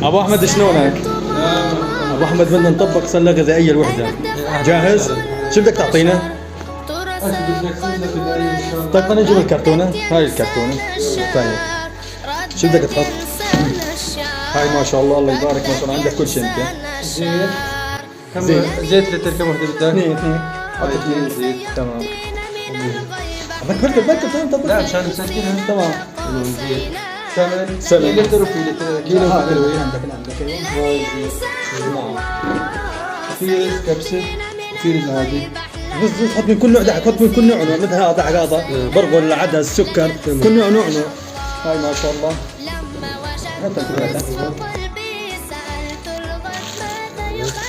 ابو احمد شلونك؟ ابو احمد بدنا نطبق سله غذائيه الوحده. جاهز؟ شو بدك تعطينا؟ طيب خلينا نجيب الكرتونه. هاي الكرتونه. طيب شو بدك تحط؟ هاي ما شاء الله، الله يبارك، ما شاء الله عندك كل شيء انت. زيت. زيت لتر كم وحده بدك؟ اثنين. حط 2 زيت. تمام. بدك بركب تمام. لا مشان نسجلها. تمام. زيت. سمن. في لتر وفي لتر. كيلو حلوين. عندك. هاي زيت. في رز كبسه وفي رز عادي. بس حط من كل نوع دعك، حط من كل نوع، مثل هذا هذا برغل، عدس، سكر، كل نوع نوع. هاي ما شاء الله.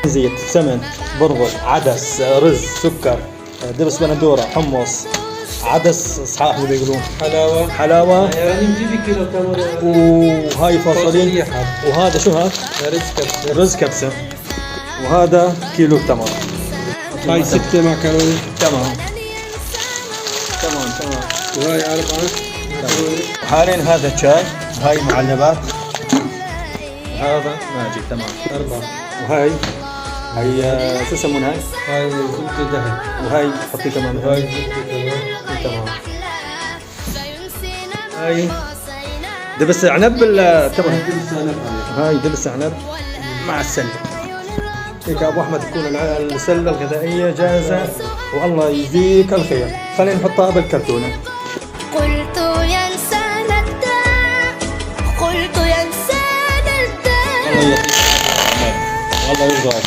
زيت، سمن، برغل، عدس، رز، سكر، دبس بندوره، حمص، عدس صحاح اللي يقولون، حلاوه يعني نجيب كيلو تمر. وهاي فاصوليا. وهذا شو هذا؟ رز كبسه. وهذا كيلو تمر. هاي 6 معكرونه. تمام. وهاي 4. حاليا هذا شاي، هاي معلبات، هذا ماجي. تمام. 4. وهاي شو يسمونها هاي؟ هاي زبده دهن. وهاي حطي كمان. هاي زبده تمام. هاي دبس عنب. تمام. هاي دبس عنب مع السله. هيك ابو احمد تكون السله الغذائيه جاهزه، والله يجزيك الخير. خلينا نحطها بالكرتونه. قلت ينسان الداء، قلت ينسان الداء. الله يرضى.